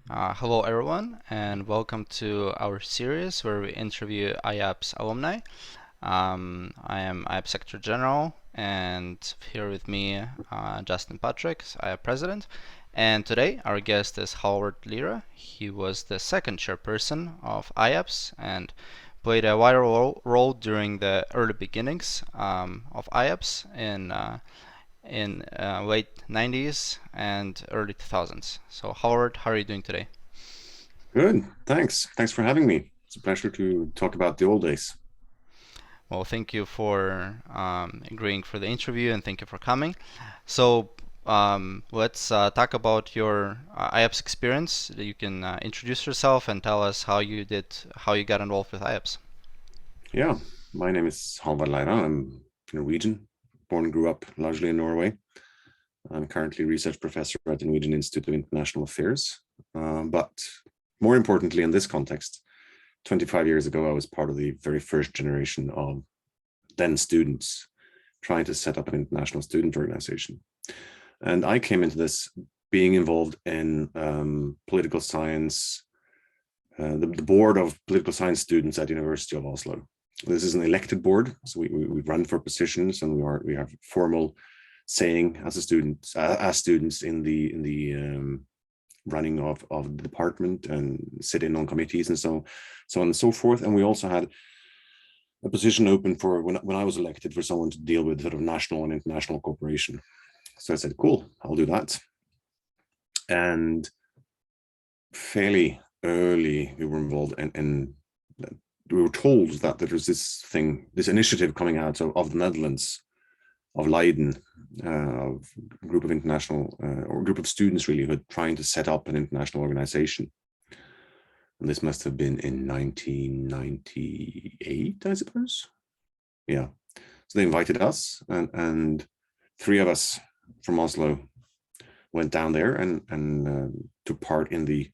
Hello everyone, and welcome to our series where we interview IAPSS alumni. I am IAPSS Secretary General, and here with me Justin Patrick, IAPSS President. And today our guest is Halvard Leira. He was the second chairperson of IAPSS and played a vital role during the early beginnings of IAPSS in late 90s and early 2000s. So Howard, how are you doing today? Good. Thanks. Thanks for having me. It's a pleasure to talk about the old days. Well, thank you for agreeing for the interview and thank you for coming. So let's talk about your IAPSS experience. You can introduce yourself and tell us how you got involved with IAPSS. Yeah, my name is Halvard Leira. I'm Norwegian, born and grew up largely in Norway. I'm currently research professor at the Norwegian Institute of International Affairs. But more importantly, in this context, 25 years ago, I was part of the very first generation of then students trying to set up an international student organization. And I came into this being involved in political science, the board of political science students at the University of Oslo. This is an elected board, so we run for positions, and we have formal saying as students in the running of the department and sit in on committees and so on and so forth. And we also had a position open for when I was elected for someone to deal with sort of national and international cooperation. So I said, cool, I'll do that. And fairly early, we were involved and we were told that there was this initiative coming out of the Netherlands, of Leiden, of a group of international or a group of students really who were trying to set up an international organization. And this must have been in 1998, I suppose. Yeah. So they invited us, and three of us from Oslo went down there and took part in the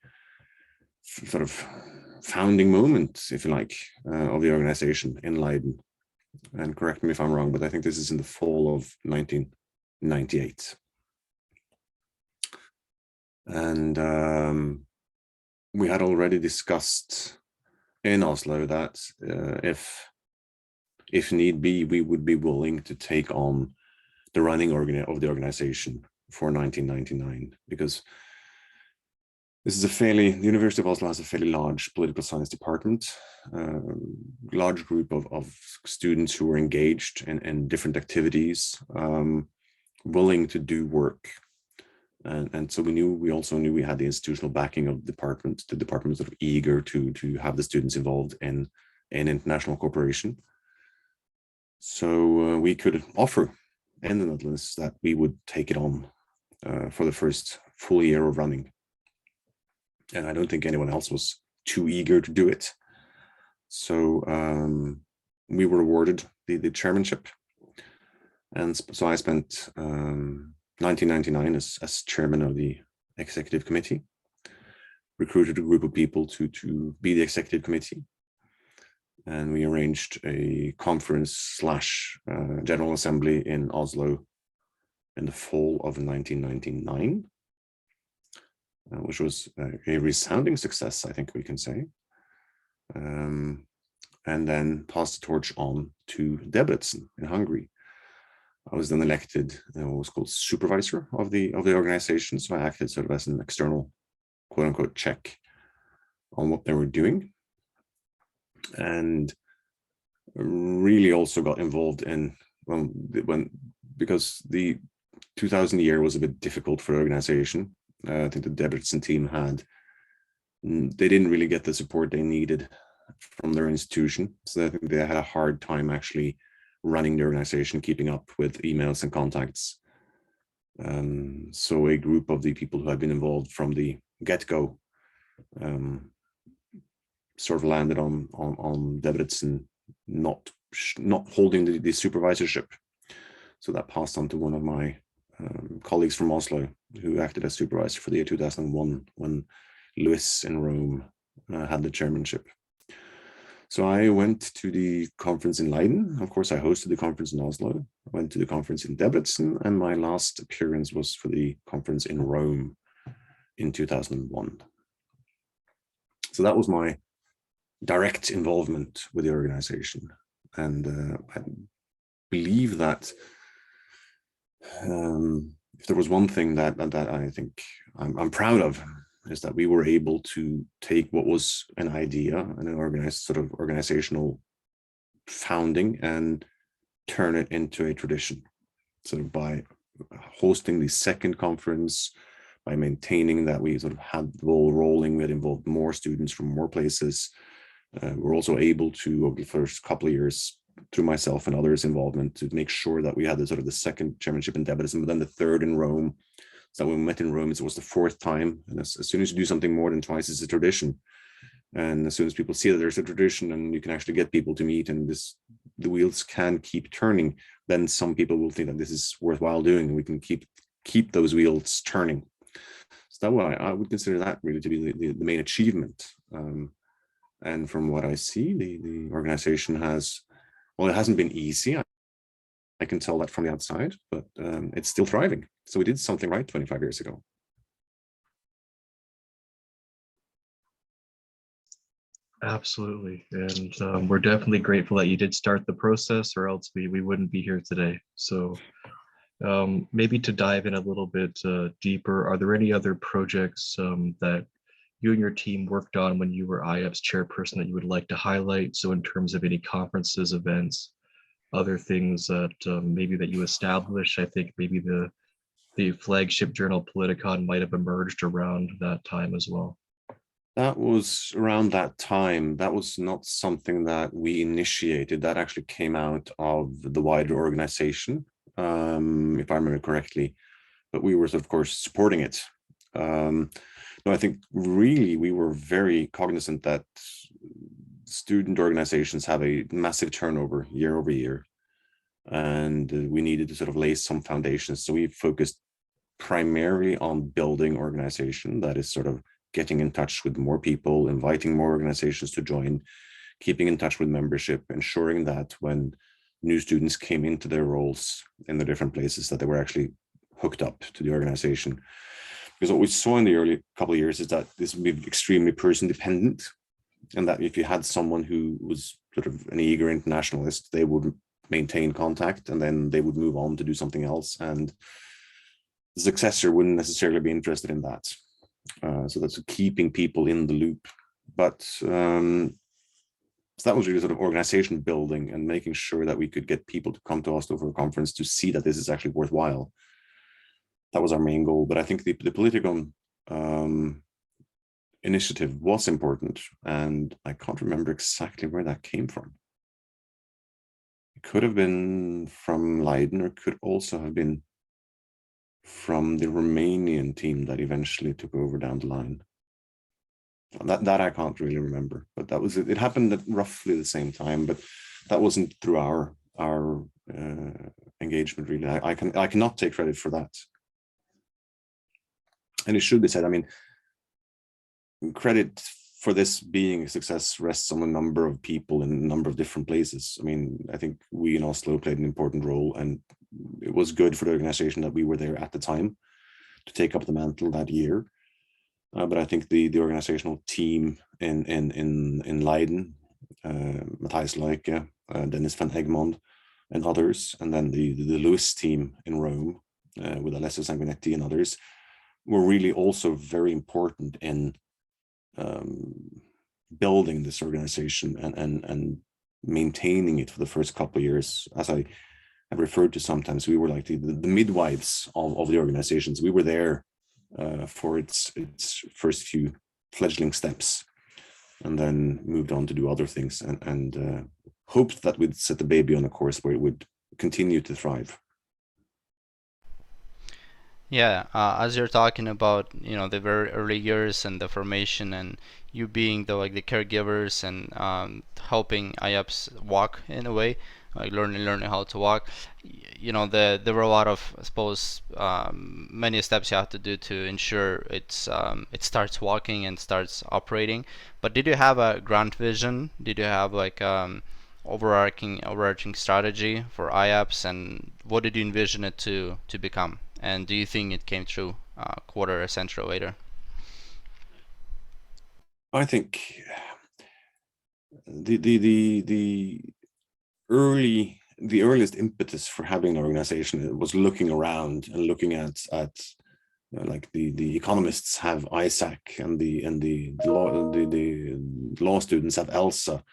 sort of founding moment, if you like, of the organization in Leiden. And correct me if I'm wrong, but I think this is in the fall of 1998. And we had already discussed in Oslo that if need be, we would be willing to take on the running of the organization for 1999, because the University of Oslo has a fairly large political science department, large group of students who are engaged in different activities, willing to do work. And so we also knew we had the institutional backing of the department. The department was sort of eager to have the students involved in international cooperation. So we could offer in the Netherlands that we would take it on for the first full year of running. And I don't think anyone else was too eager to do it. So we were awarded the chairmanship. And so I spent 1999 as chairman of the executive committee, recruited a group of people to be the executive committee. And we arranged a conference / general assembly in Oslo in the fall of 1999. Which was a resounding success, I think we can say. And then passed the torch on to Debrecen in Hungary. I was then elected what was called supervisor of the organization, so I acted sort of as an external, quote unquote, check on what they were doing, and really also got involved in because the 2000 year was a bit difficult for the organization. I think the Debrecen team they didn't really get the support they needed from their institution. So I think they had a hard time actually running the organization, keeping up with emails and contacts. So a group of the people who had been involved from the get-go sort of landed on Debrecen not holding the supervisorship. So that passed on to one of my colleagues from Oslo, who acted as supervisor for the year 2001 when Luis in Rome had the chairmanship. So I went to the conference in Leiden. Of course, I hosted the conference in Oslo. I went to the conference in Debrecen, and my last appearance was for the conference in Rome in 2001. So that was my direct involvement with the organization. And I believe that if there was one thing that I think I'm proud of, is that we were able to take what was an idea and an organized sort of organizational founding and turn it into a tradition, sort of by hosting the second conference, by maintaining that we sort of had the ball rolling. We had involved more students from more places. We're also able to, over the first couple of years, through myself and others' involvement, to make sure that we had the sort of the second chairmanship in Debrecen, but then the third in Rome. So when we met in Rome, it was the fourth time. And as soon as you do something more than twice, it's a tradition. And as soon as people see that there's a tradition and you can actually get people to meet and the wheels can keep turning, then some people will think that this is worthwhile doing, and we can keep those wheels turning. So that way, I would consider that really to be the main achievement. And from what I see, the organization has, well, it hasn't been easy. I can tell that from the outside, but it's still thriving. So we did something right 25 years ago. Absolutely. And we're definitely grateful that you did start the process, or else we wouldn't be here today. So maybe to dive in a little bit deeper, are there any other projects that you and your team worked on when you were IAPSS chairperson that you would like to highlight? So in terms of any conferences, events, other things that maybe that you established, I think maybe the flagship journal Politicon might have emerged around that time as well. That was around that time. That was not something that we initiated. That actually came out of the wider organization, if I remember correctly. But we were, of course, supporting it. No, I think really we were very cognizant that student organizations have a massive turnover year over year, and we needed to sort of lay some foundations. So we focused primarily on building organization, that is sort of getting in touch with more people, inviting more organizations to join, keeping in touch with membership, ensuring that when new students came into their roles in the different places, that they were actually hooked up to the organization. Because what we saw in the early couple of years is that this would be extremely person dependent, and that if you had someone who was sort of an eager internationalist, they would maintain contact and then they would move on to do something else, and the successor wouldn't necessarily be interested in that. So that's keeping people in the loop. But so that was really sort of organization building and making sure that we could get people to come to us over a conference to see that this is actually worthwhile. That was our main goal. But I think the Politicon initiative was important, and I can't remember exactly where that came from. It could have been from Leiden, or could also have been from the Romanian team that eventually took over down the line. That I can't really remember, but that was it. It happened at roughly the same time, but that wasn't through our engagement really. I cannot take credit for that. And it should be said, I mean, credit for this being a success rests on a number of people in a number of different places. I mean, I think we in Oslo played an important role, and it was good for the organization that we were there at the time to take up the mantle that year. But I think the organizational team in Leiden, Matthijs Luyken, Dennis van Egmond, and others, and then the Lewis team in Rome with Alessio Sanguinetti and others, were really also very important in building this organization and maintaining it for the first couple of years. As I have referred to sometimes, we were like the midwives of the organizations. We were there for its first few fledgling steps, and then moved on to do other things, and hoped that we'd set the baby on a course where it would continue to thrive. Yeah, as you're talking about, the very early years and the formation, and you being the caregivers and helping IAPSS walk in a way, like learning how to walk. There were a lot of, I suppose, many steps you have to do to ensure it starts walking and starts operating. But did you have a grand vision? Did you have overarching strategy for IAPSS, and what did you envision it to become? And do you think it came true a quarter a century later? I think the earliest impetus for having an organization was looking around and looking at like the economists have ISAC and the law students have ELSA.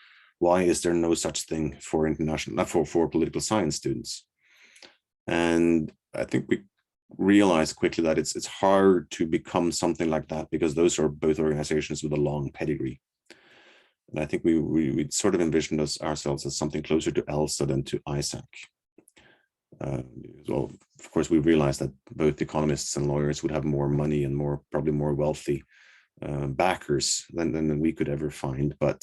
Why is there no such thing for international for political science students? And I think we realized quickly that it's hard to become something like that because those are both organizations with a long pedigree. And I think we sort of envisioned ourselves as something closer to ELSA than to ISAC. Well, of course, we realized that both economists and lawyers would have more money and probably more wealthy backers than we could ever find. But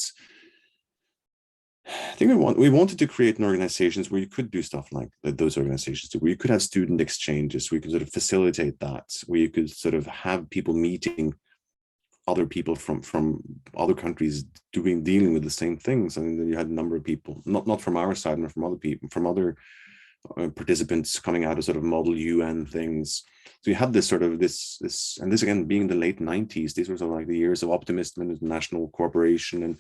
I think we wanted to create an organizations where you could do stuff like those organizations do, where you could have student exchanges, where you could sort of facilitate that, where you could sort of have people meeting other people from other countries dealing with the same things. I mean, you had a number of people, not from our side, but from other people, from other participants coming out of sort of model UN things. So you had this sort of this and this again being the late 90s. These were sort of like the years of optimism and international cooperation, and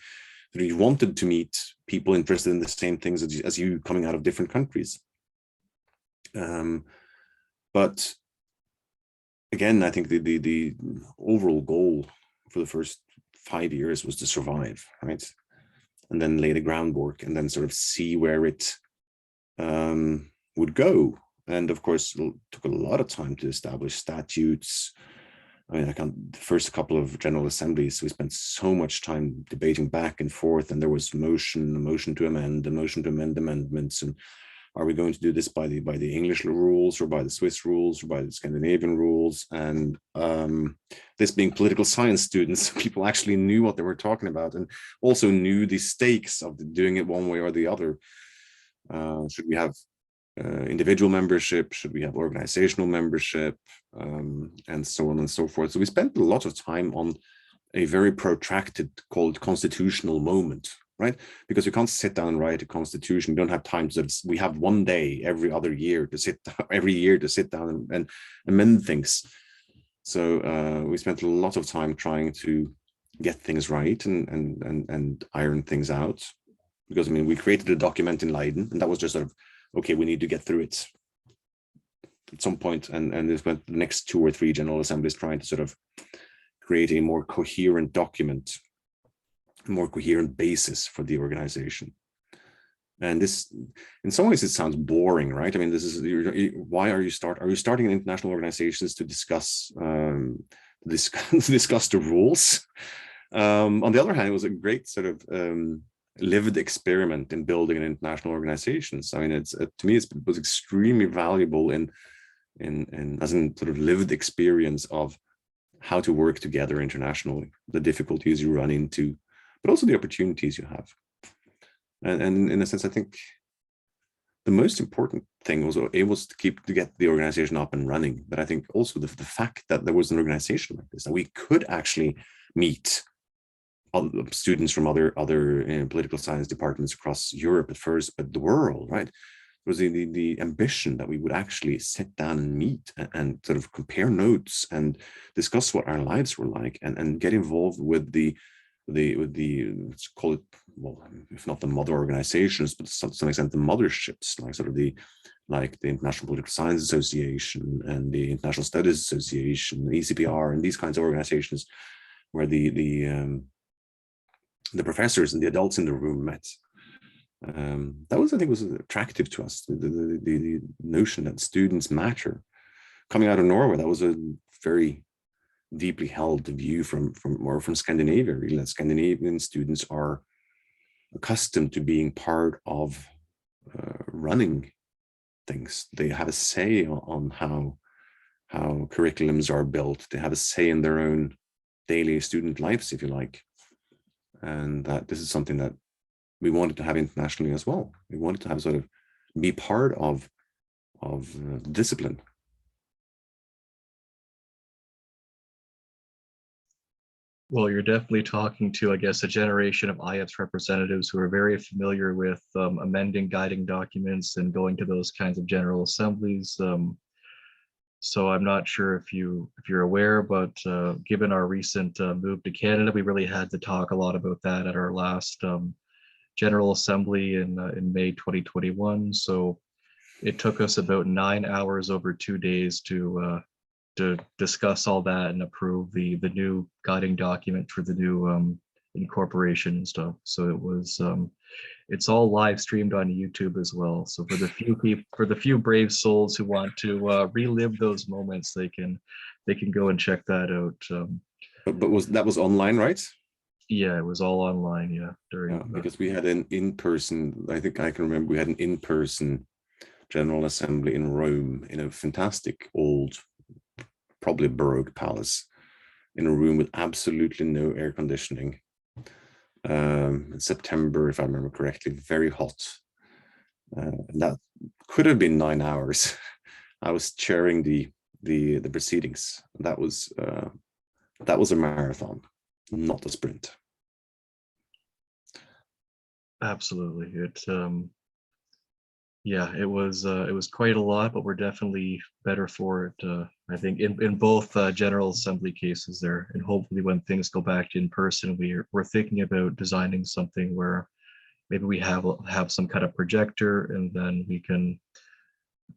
you wanted to meet people interested in the same things as you coming out of different countries. But again, I think the overall goal for the first 5 years was to survive, right? And then lay the groundwork and then sort of see where it would go. And of course, it took a lot of time to establish statutes. I mean, the first couple of general assemblies, we spent so much time debating back and forth, and there was a motion to amend, a motion to amend amendments, and are we going to do this by the English rules or by the Swiss rules or by the Scandinavian rules? And this being political science students, people actually knew what they were talking about and also knew the stakes of doing it one way or the other. Should we have individual membership? Should we have organizational membership? And so on and so forth. So we spent a lot of time on a very protracted called constitutional moment, right? Because you can't sit down and write a constitution. You don't have time to, we have one day every year to sit down and amend things. So we spent a lot of time trying to get things right and iron things out. Because I mean, we created a document in Leiden, and that was just sort of, okay, we need to get through it at some point, and this went the next 2 or 3 general assemblies trying to sort of create a more coherent document, a more coherent basis for the organization. And this, in some ways, it sounds boring, right? I mean, this is why are you starting international organizations to discuss discuss the rules? On the other hand, it was a great sort of lived experiment in building an international organizations. I mean, it's to me, it was extremely valuable in as in sort of lived experience of how to work together internationally, the difficulties you run into, but also the opportunities you have. And in a sense, I think the most important thing was able to get the organization up and running. But I think also the fact that there was an organization like this, that we could actually meet students from other political science departments across Europe at first, but the world, right? It was the ambition that we would actually sit down and meet and sort of compare notes and discuss what our lives were like, and get involved with the let's call it, well, if not the mother organizations, but to some extent the motherships, like sort of the International Political Science Association and the International Studies Association, the ECPR, and these kinds of organizations where the professors and the adults in the room met. That was, I think, was attractive to us, the notion that students matter. Coming out of Norway, that was a very deeply held view from Scandinavia, really, that Scandinavian students are accustomed to being part of running things. They have a say on how curriculums are built. They have a say in their own daily student lives, if you like. And that this is something that we wanted to have internationally as well. We wanted to have sort of be part of discipline. Well, you're definitely talking to, I guess, a generation of IAPSS representatives who are very familiar with amending guiding documents and going to those kinds of general assemblies. So I'm not sure if you're aware, but given our recent move to Canada, we really had to talk a lot about that at our last General Assembly in May 2021. So it took us about 9 hours over 2 days to discuss all that and approve the new guiding document for the new incorporation and stuff. So it was it's all live streamed on YouTube as well. So for the few brave souls who want to relive those moments, they can go and check that out. But that was online, right? Yeah, it was all online. Yeah, because we had an in-person. I think I can remember we had an in-person General Assembly in Rome in a fantastic old, probably Baroque palace, in a room with absolutely no air conditioning. In September, if I remember correctly, very hot. That could have been 9 hours. I was chairing the proceedings. That was a marathon, not a sprint. Absolutely. It was quite a lot, but we're definitely better for it. I think in both General Assembly cases there, and hopefully when things go back to in person, we're thinking about designing something where maybe we have some kind of projector, and then we can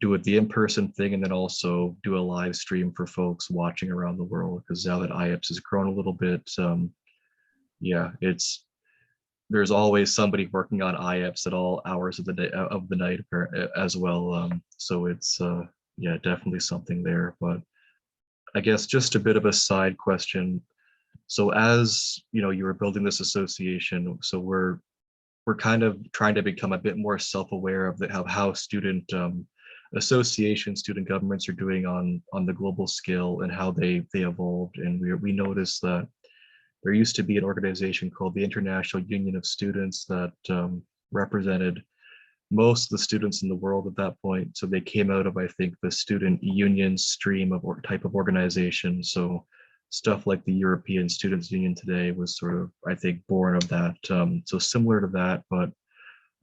do it the in-person thing, and then also do a live stream for folks watching around the world. Because now that IAPSS has grown a little bit, there's always somebody working on IAPSS at all hours of the day of the night as well. So it's definitely something there. But I guess just a bit of a side question. So as you know, you were building this association, so we're kind of trying to become a bit more self-aware of how student associations, student governments are doing on the global scale and how they evolved. And we noticed that there used to be an organization called the International Union of Students that represented most of the students in the world at that point. So they came out of, I think, the student union stream of type of organization. So stuff like the European Students' Union today was sort of, I think, born of that. So similar to that, but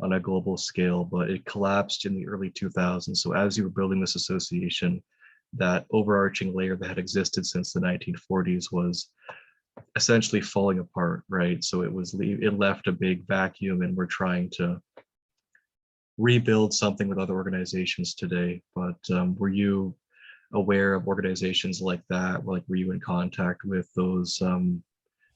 on a global scale, but it collapsed in the early 2000s. So as you were building this association, that overarching layer that had existed since the 1940s was essentially falling apart, right? So it left a big vacuum, and we're trying to rebuild something with other organizations today. But were you aware of organizations like that? Like, were you in contact with those,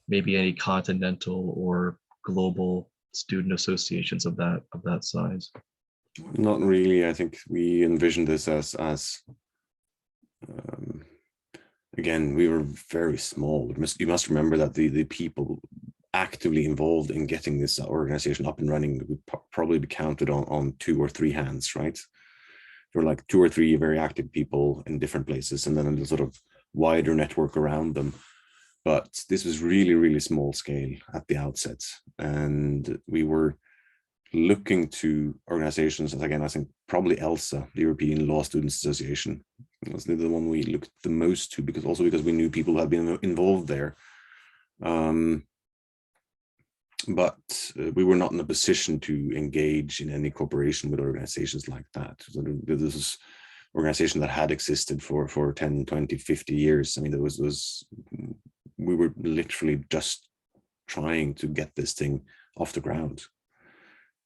maybe any continental or global student associations of that size? Not really. I think we envisioned this as again, we were very small. You must remember that the people actively involved in getting this organization up and running would probably be counted on 2 or 3 hands, right? There were like 2 or 3 very active people in different places, and then a sort of wider network around them. But this was really, really small scale at the outset. And we were looking to organizations, again, I think probably ELSA, the European Law Students Association, was the one we looked the most to, because we knew people who had been involved there. But we were not in a position to engage in any cooperation with organizations like that. So this is an organization that had existed for 10, 20, 50 years. I mean, we were literally just trying to get this thing off the ground.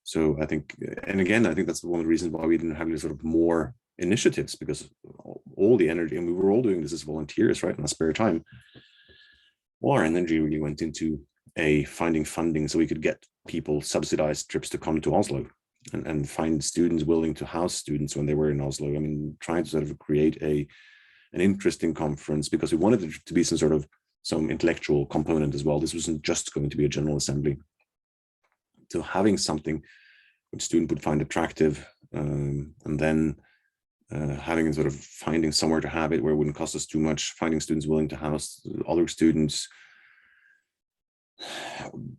So I think, and again, I think that's one of the reasons why we didn't have any sort of more initiatives, because all the energy, and we were all doing this as volunteers, right, in our spare time. All our energy really went into finding funding so we could get people subsidized trips to come to Oslo and find students willing to house students when they were in Oslo. I mean, trying to sort of create an interesting conference, because we wanted it to be some intellectual component as well. This wasn't just going to be a general assembly. So having something which student would find attractive, and then finding somewhere to have it where it wouldn't cost us too much, finding students willing to house other students,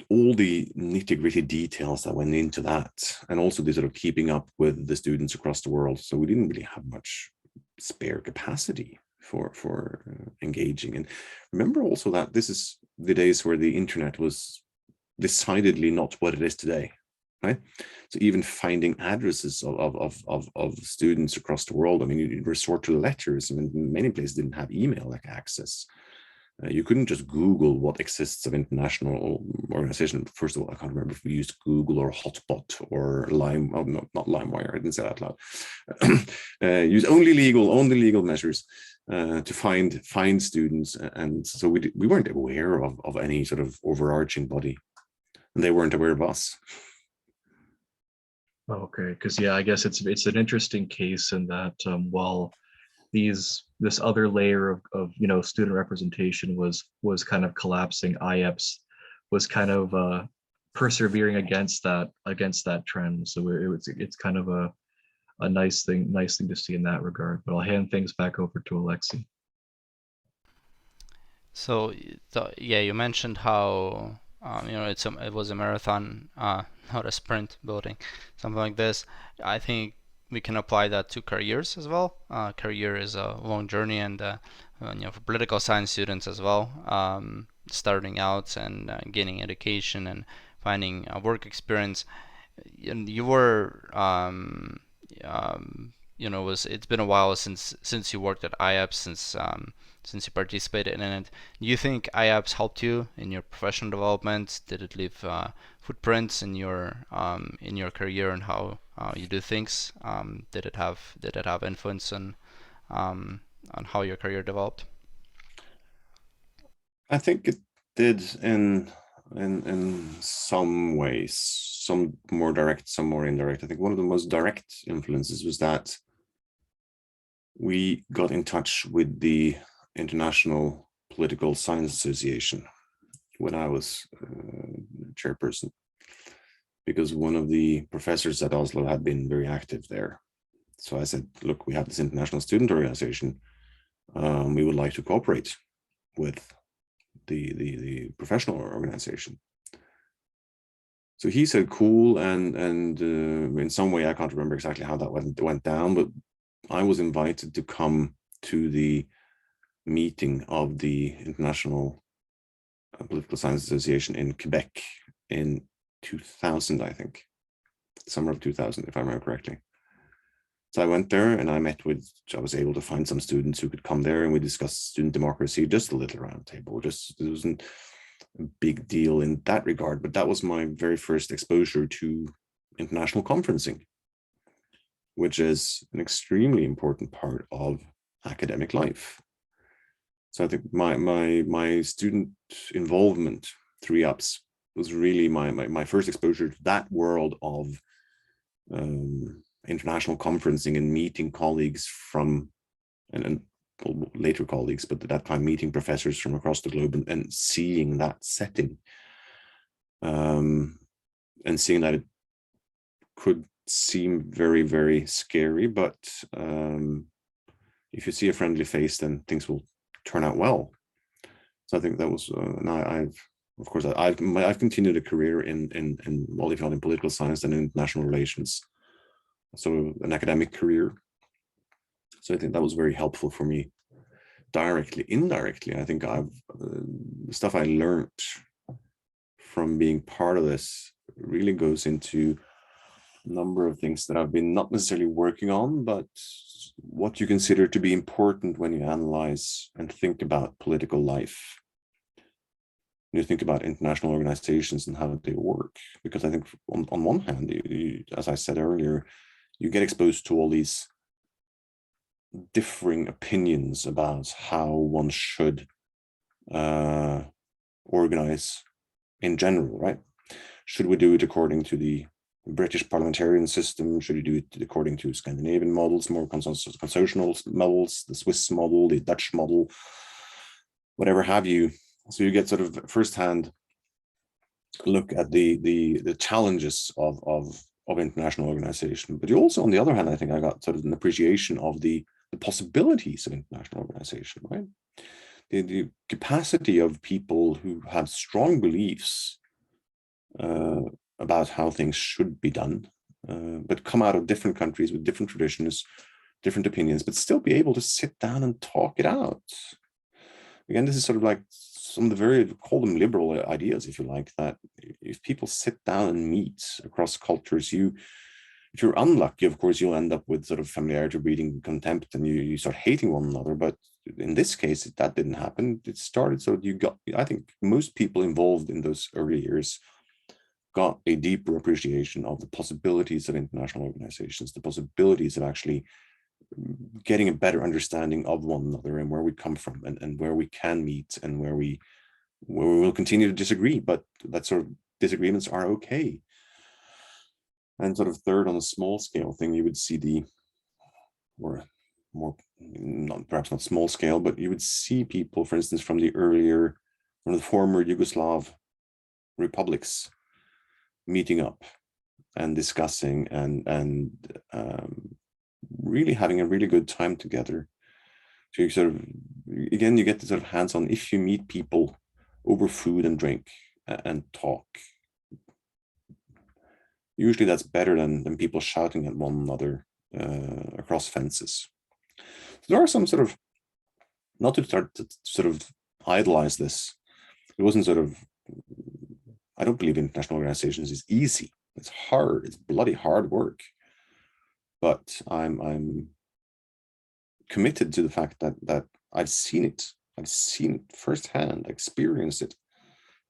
all the nitty-gritty details that went into that, and also the sort of keeping up with the students across the world. So we didn't really have much spare capacity for engaging. And remember also that this is the days where the internet was decidedly not what it is today. right? So even finding addresses of students across the world, I mean, you resort to letters. I mean, many places didn't have email like access. You couldn't just Google what exists of international organization. First of all, I can't remember if we used Google or Hotbot or Lime. Oh, no, not LimeWire. I didn't say that out loud. Use only legal measures to find students, and so we weren't aware of any sort of overarching body, and they weren't aware of us. Okay, because yeah, I guess it's an interesting case in that while this other layer of student representation was kind of collapsing, IAPSS was kind of persevering against that trend. So it's kind of a nice thing to see in that regard. But I'll hand things back over to Oleksii. So yeah, you mentioned how it was a marathon, not a sprint building, something like this. I think we can apply that to careers as well. Career is a long journey, and for political science students as well, starting out and gaining education and finding a work experience. And you were it's been a while since you worked at IAPSS, since you participated in it. Do you think IAPSS helped you in your professional development? Did it leave footprints in your career and how you do things? Did it have influence on how your career developed? I think it did in some ways, some more direct, some more indirect. I think one of the most direct influences was that we got in touch with the International Political Science Association when I was chairperson, because one of the professors at Oslo had been very active there. So I said, look, we have this international student organization. We would like to cooperate with the professional organization. So he said, cool, and in some way, I can't remember exactly how that went down, but I was invited to come to the meeting of the International Political Science Association in Quebec in 2000, I think, summer of 2000, if I remember correctly. So I went there and I was able to find some students who could come there, and we discussed student democracy, just a little round table. It wasn't a big deal in that regard, but that was my very first exposure to international conferencing, which is an extremely important part of academic life. So I think my student involvement through IAPSS was really my first exposure to that world of international conferencing and meeting colleagues from, and later colleagues, but at that time meeting professors from across the globe and seeing that setting, and seeing that it could seem very, very scary, but if you see a friendly face, then things will turn out well. So I think that was, I've continued a career in political science and international relations, so an academic career. So I think that was very helpful for me directly. Indirectly, I think the stuff I learned from being part of this really goes into a number of things that I've been not necessarily working on, but what you consider to be important when you analyze and think about political life. You think about international organizations and how they work, because I think on one hand, as I said earlier, you get exposed to all these differing opinions about how one should organize in general, right? Should we do it according to the British parliamentarian system? Should we do it according to Scandinavian models, more constitutional models, the Swiss model, the Dutch model, whatever have you? So you get sort of firsthand look at the challenges of international organization. But you also, on the other hand, I think I got sort of an appreciation of the possibilities of international organization, right? The capacity of people who have strong beliefs about how things should be done, but come out of different countries with different traditions, different opinions, but still be able to sit down and talk it out. again, this is sort of like some of the very, call them liberal ideas, if you like, that if people sit down and meet across cultures, if you're unlucky, of course, you'll end up with sort of familiarity breeding contempt, and you start hating one another. But in this case, that didn't happen. It started, so I think most people involved in those early years got a deeper appreciation of the possibilities of international organizations, the possibilities of actually getting a better understanding of one another and where we come from, and where we can meet, and where we will continue to disagree, but that sort of disagreements are okay. And sort of third, on a small scale thing, you would see perhaps not small scale, but you would see people, for instance, from the former Yugoslav republics meeting up and discussing and really having a really good time together. So you sort of, again, you get the sort of hands-on, if you meet people over food and drink and talk, usually that's better than people shouting at one another across fences. So there are some sort of, not to start to sort of idolize this, it wasn't sort of, I don't believe international organizations is easy. It's hard, it's bloody hard work. But I'm committed to the fact that I've seen it firsthand, experienced it.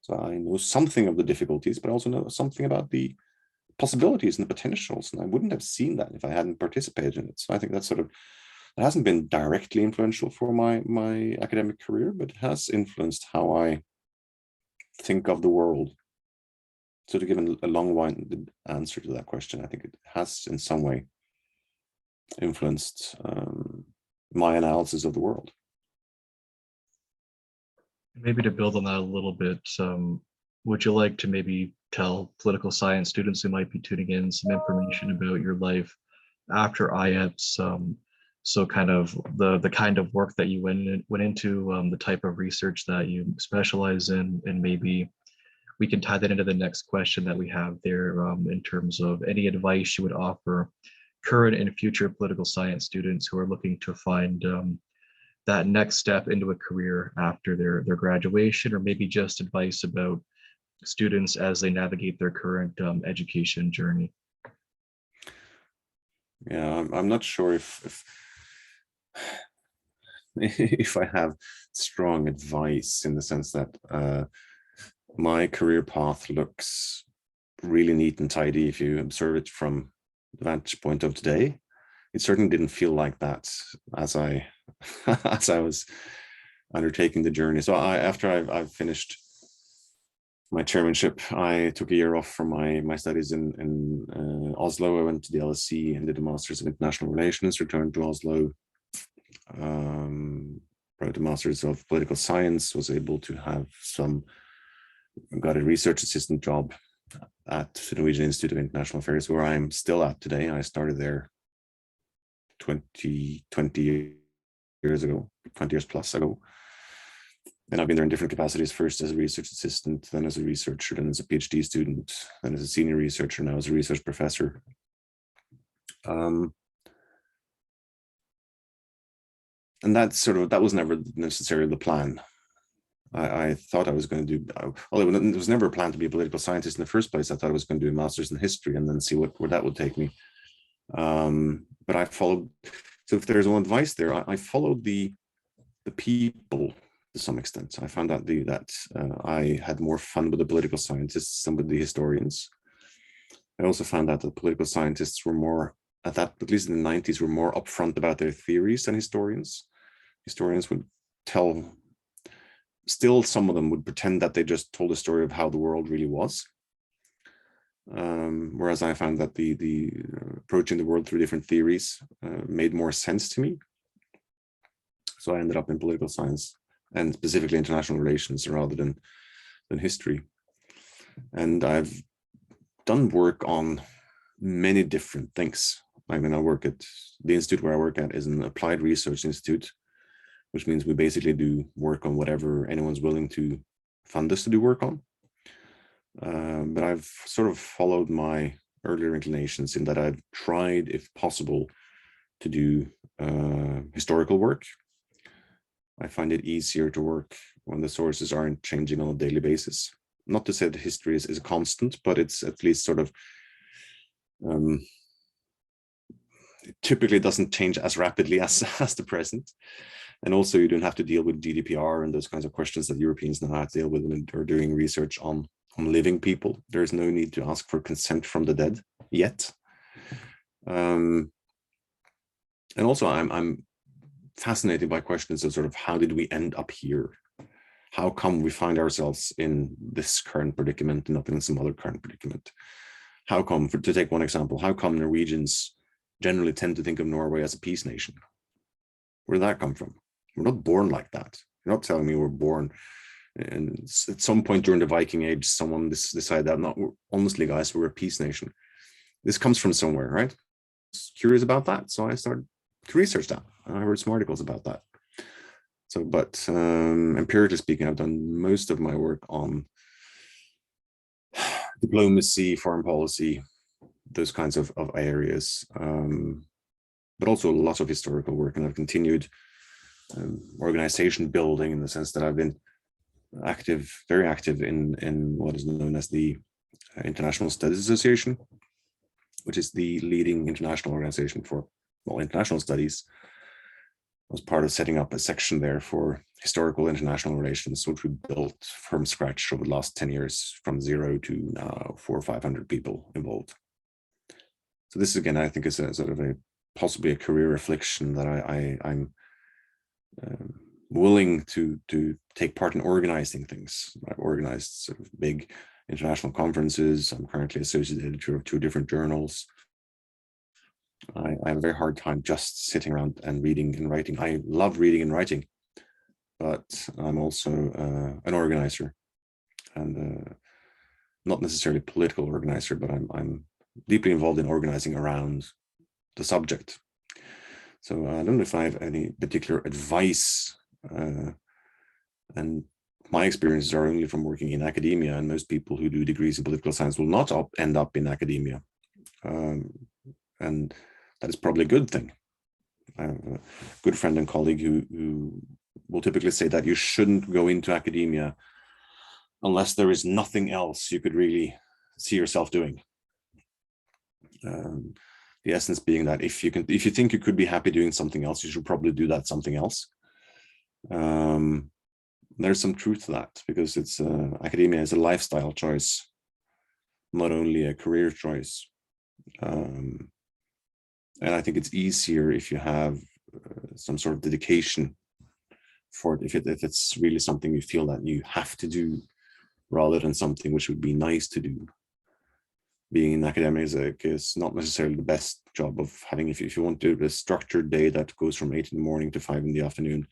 So I know something of the difficulties, but I also know something about the possibilities and the potentials, and I wouldn't have seen that if I hadn't participated in it. So I think that's sort of, it hasn't been directly influential for my academic career, but it has influenced how I think of the world. So to give a long-winded answer to that question, I think it has in some way influenced my analysis of the world. Maybe to build on that a little bit, would you like to maybe tell political science students who might be tuning in some information about your life after IAPSS? So kind of the kind of work that you went into, the type of research that you specialize in, and maybe we can tie that into the next question that we have there, in terms of any advice you would offer current and future political science students who are looking to find that next step into a career after their graduation, or maybe just advice about students as they navigate their current education journey. Yeah, I'm not sure if I have strong advice, in the sense that my career path looks really neat and tidy if you observe it from the vantage point of today. It certainly didn't feel like that as I was undertaking the journey. So after I've finished my chairmanship, I took a year off from my studies in Oslo. I went to the LSE and did a Master's of International Relations, returned to Oslo, wrote a Master's of Political Science, was able to have got a research assistant job at the Norwegian Institute of International Affairs, where I'm still at today. I started there 20 years ago, 20 years plus ago. And I've been there in different capacities, first as a research assistant, then as a researcher, then as a PhD student, then as a senior researcher, now as a research professor. And that was never necessarily the plan. I thought I was going to do, well, it was never a plan to be a political scientist in the first place. I thought I was going to do a master's in history and then see where that would take me. But I followed, so if there's one advice there, I followed the people to some extent. I found out that I had more fun with the political scientists than with the historians. I also found out that political scientists were more, at least in the 90s, were more upfront about their theories than historians. Historians would still some of them would pretend that they just told a story of how the world really was. Whereas I found that the approaching the world through different theories made more sense to me. So I ended up in political science, and specifically international relations, rather than history. And I've done work on many different things. I mean, I work at the institute where I work at is an applied research institute, which means we basically do work on whatever anyone's willing to fund us to do work on. But I've sort of followed my earlier inclinations in that I've tried, if possible, to do historical work. I find it easier to work when the sources aren't changing on a daily basis. Not to say that history is a constant, but it's at least sort of, it typically doesn't change as rapidly as the present. And also you don't have to deal with GDPR and those kinds of questions that Europeans now have to deal with when they're doing research on living people. There's no need to ask for consent from the dead yet. And also I'm fascinated by questions of sort of, how did we end up here? How come we find ourselves in this current predicament and not in some other current predicament? How come, to take one example, how come Norwegians generally tend to think of Norway as a peace nation? Where did that come from? We're not born like that. You're not telling me we're born, and at some point during the Viking Age, someone decided that, no, honestly, guys, we're a peace nation. This comes from somewhere, right? I was curious about that, so I started to research that. I read some articles about that. So, but empirically speaking, I've done most of my work on diplomacy, foreign policy, those kinds of areas, but also lots of historical work, and I've continued organization building in the sense that I've been active, very active in what is known as the International Studies Association, which is the leading international organization for, well, international studies. I was part of setting up a section there for historical international relations, which we built from scratch over the last 10 years, from 0 to now 400 or 500 people involved. So this, again, I think is a sort of possibly a career affliction that I'm willing to take part in organizing things. I've organized sort of big international conferences. I'm currently associate editor of 2 different journals. I have a very hard time just sitting around and reading and writing. I love reading and writing, but I'm also an organizer, and not necessarily a political organizer, but I'm deeply involved in organizing around the subject. So I don't know if I have any particular advice, and my experiences are only from working in academia, and most people who do degrees in political science will not end up in academia. And that is probably a good thing. I have a good friend and colleague who will typically say that you shouldn't go into academia unless there is nothing else you could really see yourself doing. The essence being that if you think you could be happy doing something else, you should probably do that something else. There's some truth to that, because it's academia is a lifestyle choice, not only a career choice. And I think it's easier if you have some sort of dedication for it, if it's really something you feel that you have to do, rather than something which would be nice to do. Being in academics is not necessarily the best job of having. If you want to do a structured day that goes from 8 in the morning to 5 in the afternoon,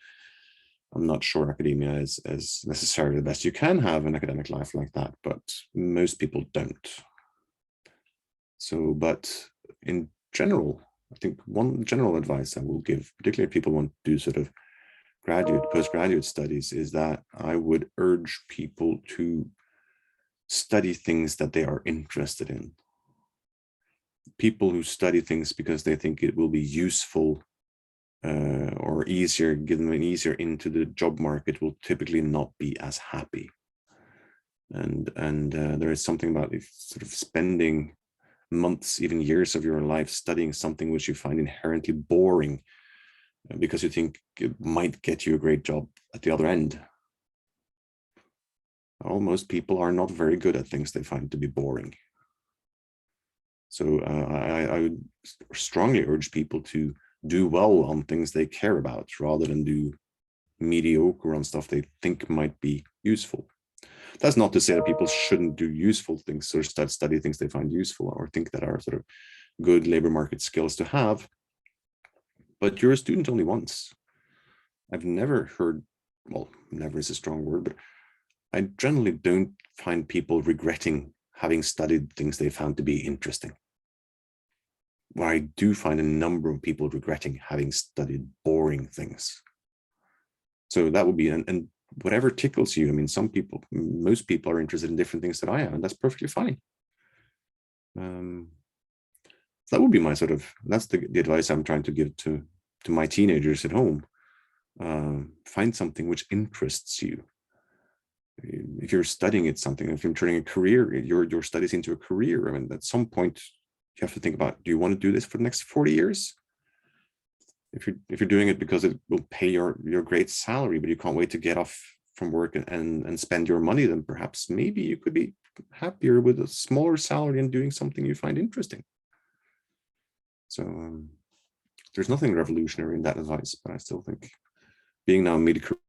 I'm not sure academia is necessarily the best. You can have an academic life like that, but most people don't. So, but in general, I think one general advice I will give, particularly if people want to do sort of postgraduate studies, is that I would urge people to study things that they are interested in. People who study things because they think it will be useful or easier, give them easier into the job market, will typically not be as happy. And there is something about sort of spending months, even years of your life studying something which you find inherently boring because you think it might get you a great job at the other end. Well, most people are not very good at things they find to be boring. So I would strongly urge people to do well on things they care about, rather than do mediocre on stuff they think might be useful. That's not to say that people shouldn't do useful things or study things they find useful or think that are sort of good labor market skills to have. But you're a student only once. I've never heard, well, never is a strong word, but I generally don't find people regretting having studied things they found to be interesting. Where I do find a number of people regretting having studied boring things. So that would be, and whatever tickles you. I mean, most people are interested in different things that I am, and that's perfectly fine. That would be my sort of, that's the advice I'm trying to give to my teenagers at home. Find something which interests you. If you're studying it, something, if you're turning a career, your studies into a career, I mean, at some point you have to think about, do you want to do this for the next 40 years? If you're doing it because it will pay your great salary, but you can't wait to get off from work and spend your money, then perhaps maybe you could be happier with a smaller salary and doing something you find interesting. So there's nothing revolutionary in that advice, but I still think being now mid-career,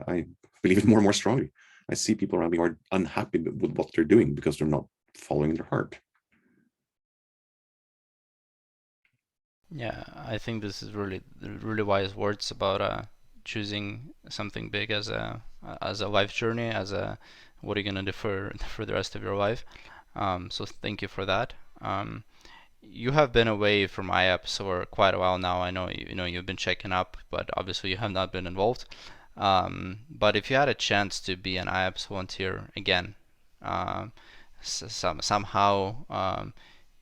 I believe it more and more strongly. I see people around me are unhappy with what they're doing because they're not following their heart. Yeah, I think this is really wise words about choosing something big as a life journey, as a what are you gonna do for the rest of your life. So thank you for that. You have been away from IAPSS for quite a while now. I know you've been checking up, but obviously you have not been involved. But if you had a chance to be an IAPSS volunteer again, somehow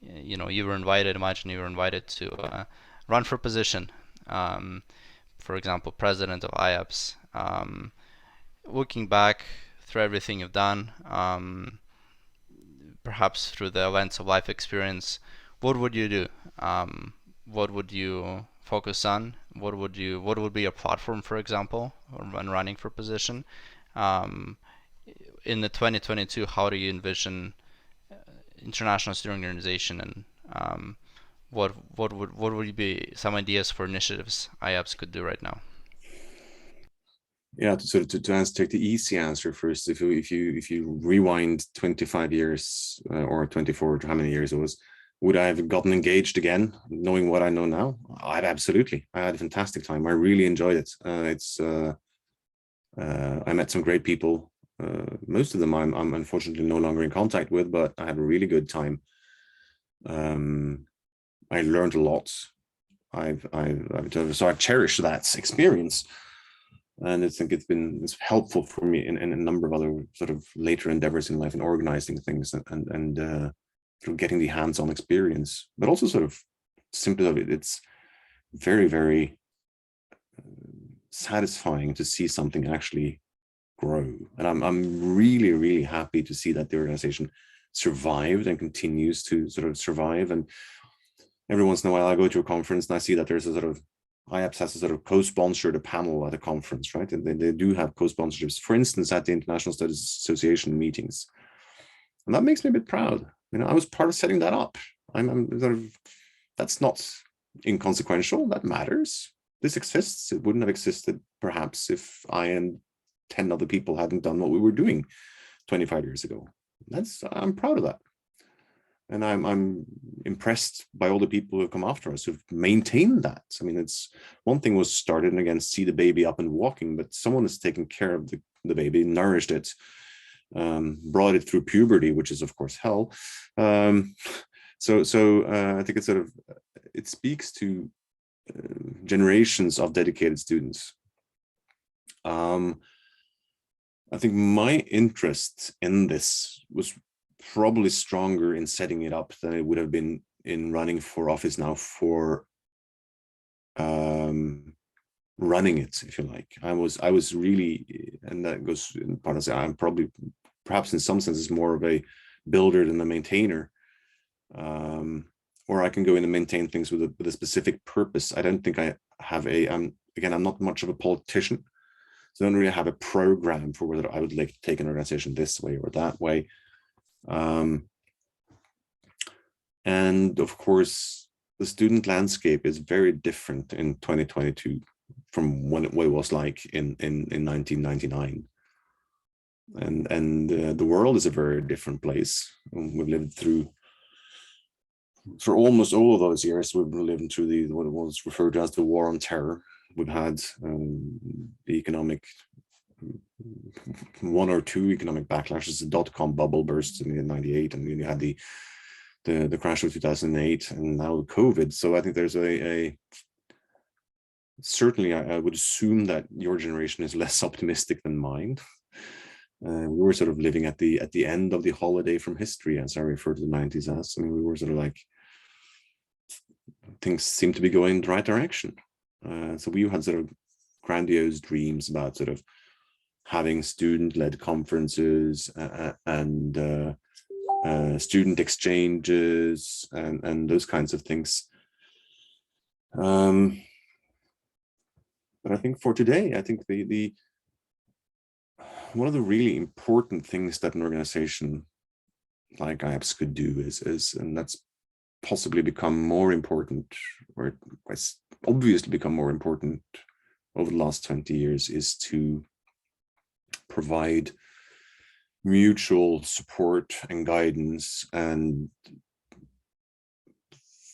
you were invited. Imagine you were invited to run for position, for example, president of IAPSS. Looking back through everything you've done, perhaps through the lens of life experience, what would you do? What would you focus on? What would be your platform, for example, when running for position? In the 2022, how do you envision international student organization, and what would be some ideas for initiatives IAPSS could do right now? Yeah, to take the easy answer first. If you rewind 25 years or 24, how many years it was, would I have gotten engaged again, knowing what I know now? Absolutely. I had a fantastic time. I really enjoyed it. I met some great people. Most of them I'm unfortunately no longer in contact with, but I had a really good time. I learned a lot. So I cherish that experience, and I think it's helpful for me in a number of other sort of later endeavors in life, and organizing things and sort of getting the hands-on experience, but also sort of simply of it. It's very, very satisfying to see something actually grow, and I'm really, really happy to see that the organization survived and continues to sort of survive. And every once in a while I go to a conference and I see that there's a sort of IAPSS has a sort of co-sponsored a panel at a conference, right? And they do have co-sponsorships, for instance, at the International Studies Association meetings, and that makes me a bit proud. I was part of setting that up. I'm sort of, that's not inconsequential. That matters. This exists. It wouldn't have existed perhaps if I and 10 other people hadn't done what we were doing 25 years ago. I'm proud of that. And I'm impressed by all the people who have come after us who've maintained that. I mean, it's one thing was started and again, see the baby up and walking, but someone has taken care of the baby, nourished it, brought it through puberty, which is of course hell. So I think it's sort of, it speaks to generations of dedicated students. I think my interest in this was probably stronger in setting it up than it would have been in running for office now for running it, if you like. I was really, and that goes in part of say, I'm probably, perhaps in some senses, more of a builder than a maintainer. Or I can go in and maintain things with a specific purpose. I don't think I have I'm not much of a politician, so I don't really have a program for whether I would like to take an organization this way or that way. And of course, the student landscape is very different in 2022 from what it was like in 1999. And the world is a very different place. We've lived through, for almost all of those years, we've lived through what was referred to as the war on terror. We've had the economic, one or two economic backlashes. The dot-com bubble burst in '98, and you had the crash of 2008, and now COVID. So I think there's certainly I would assume that your generation is less optimistic than mine. We were sort of living at the end of the holiday from history, as I refer to the '90s as. I mean, we were sort of like, things seem to be going in the right direction. So we had sort of grandiose dreams about sort of having student-led conferences and student exchanges and those kinds of things. But I think for today, I think one of the really important things that an organization like IAPSS could do is, and that's possibly become more important, or it's obviously become more important over the last 20 years, is to provide mutual support and guidance, and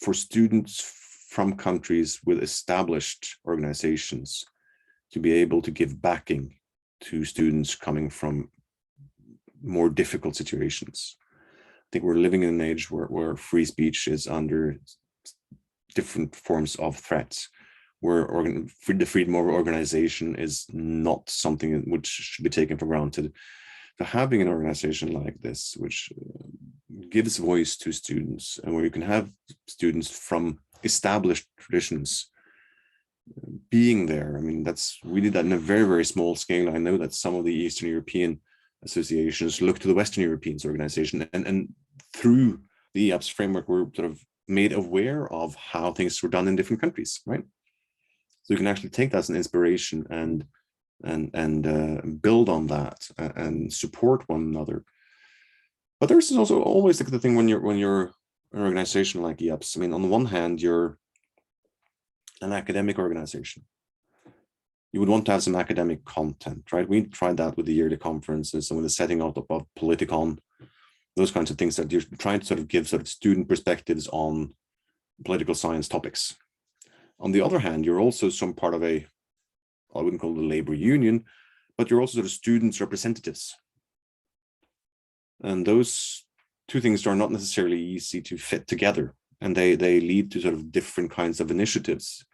for students from countries with established organizations to be able to give backing to students coming from more difficult situations. I think we're living in an age where free speech is under different forms of threats, where the freedom of organization is not something which should be taken for granted. So having an organization like this, which gives voice to students, and where you can have students from established traditions being there, I mean, we did that in a very, very small scale. I know that some of the Eastern European associations look to the Western Europeans organization, and through the IAPSS framework, we're sort of made aware of how things were done in different countries, right? So you can actually take that as an inspiration and build on that and support one another. But there's also always the thing when you're an organization like IAPSS. I mean, on the one hand, you're an academic organization. You would want to have some academic content, right? We tried that with the yearly conferences and with the setting out of Politicon, those kinds of things, that you're trying to sort of give sort of student perspectives on political science topics. On the other hand, you're also some part of I wouldn't call it a labor union, but you're also sort of students' representatives. And those two things are not necessarily easy to fit together, and they lead to sort of different kinds of initiatives.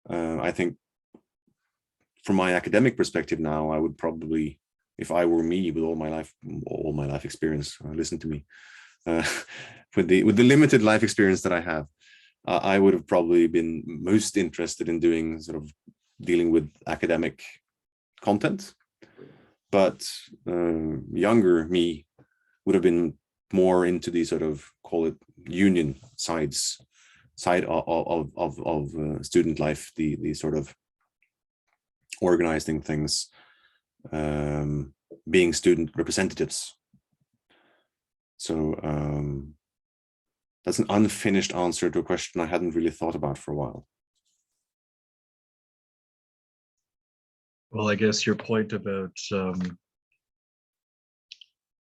I think from my academic perspective now, I would probably, if I were me with all my life experience, listen to me, with the limited life experience that I have, I would have probably been most interested in dealing with academic content, but younger me would have been more into the sort of, call it, union side of student life, the sort of organizing things, being student representatives. So that's an unfinished answer to a question I hadn't really thought about for a while. Well, I guess your point about,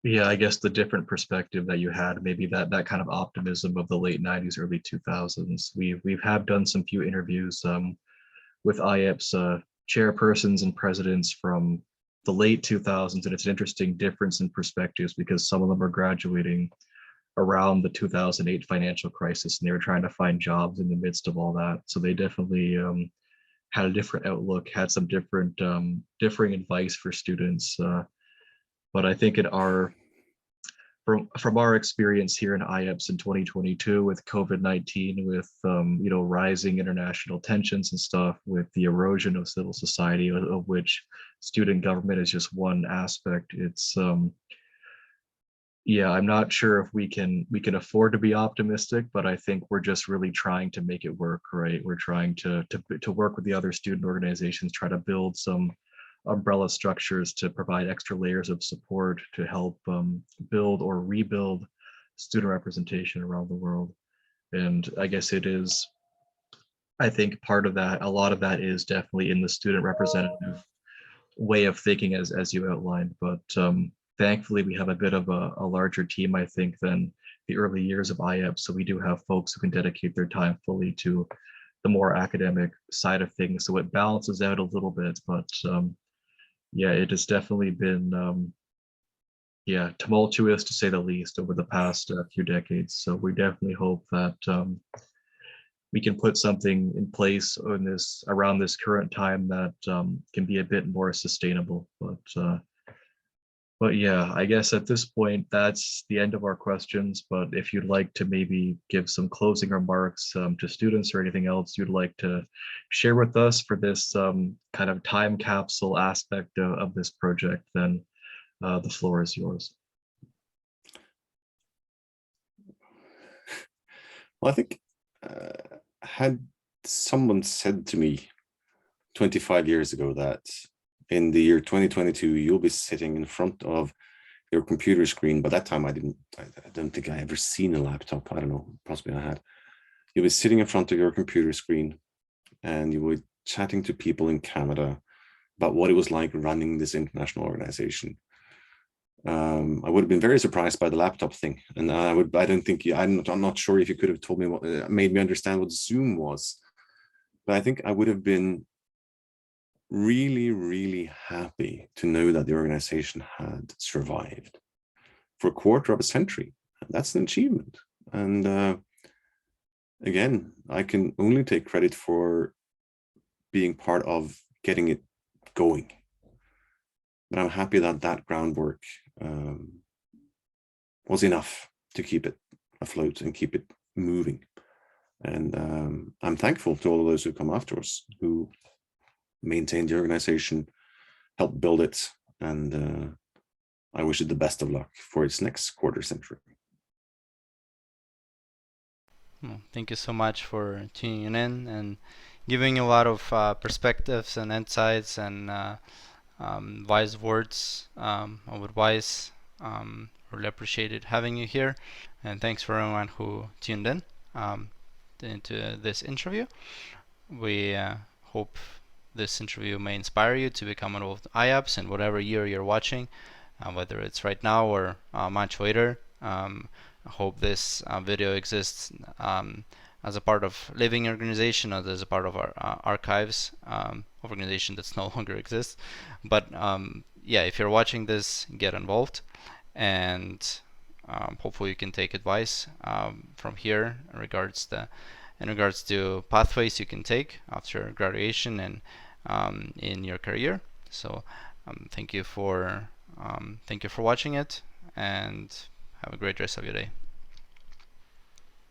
yeah, I guess the different perspective that you had, maybe that kind of optimism of the late 90s, early 2000s. We've done some few interviews with IAPSS chairpersons and presidents from the late 2000s, and it's an interesting difference in perspectives because some of them are graduating around the 2008 financial crisis, and they were trying to find jobs in the midst of all that. So they definitely had a different outlook, had some different differing advice for students. But I think from our experience here in IAPSS in 2022 with COVID-19, with rising international tensions and stuff, with the erosion of civil society, of which student government is just one aspect. It's yeah, I'm not sure if we can afford to be optimistic, but I think we're just really trying to make it work, right? We're trying to work with the other student organizations, try to build some umbrella structures to provide extra layers of support to help build or rebuild student representation around the world. And I guess I think part of that, a lot of that is definitely in the student representative way of thinking, as you outlined. But thankfully, we have a bit of a larger team, I think, than the early years of IAPSS. So we do have folks who can dedicate their time fully to the more academic side of things. So it balances out a little bit, but yeah, it has definitely been yeah, tumultuous to say the least over the past few decades. So we definitely hope that we can put something in place around this current time that can be a bit more sustainable. But But yeah, I guess at this point, that's the end of our questions. But if you'd like to maybe give some closing remarks to students or anything else you'd like to share with us for this kind of time capsule aspect of this project, then the floor is yours. Well, I think had someone said to me 25 years ago that in the year 2022, you'll be sitting in front of your computer screen. By that time, I don't think I ever seen a laptop. I don't know, possibly I had. You'll be sitting in front of your computer screen and you were chatting to people in Canada about what it was like running this international organization. I would have been very surprised by the laptop thing, and I'm not sure if you could have told me what made me understand what Zoom was, but I think I would have been really, really happy to know that the organization had survived for a quarter of a century. That's an achievement. And again, I can only take credit for being part of getting it going. But I'm happy that that groundwork was enough to keep it afloat and keep it moving. And I'm thankful to all of those who come after us, who maintained the organization, helped build it, and I wish it the best of luck for its next quarter century. Well, thank you so much for tuning in and giving a lot of perspectives and insights and wise words of advice. Really appreciated having you here, and thanks for everyone who tuned in into this interview. We hope this interview may inspire you to become involved in IAPSS in whatever year you're watching, whether it's right now or much later. I hope this video exists as a part of living organization, or as a part of our archives organization that's no longer exists. But yeah, if you're watching this, get involved, and hopefully you can take advice from here in regards to pathways you can take after graduation and in your career. So thank you for watching it, and have a great rest of your day.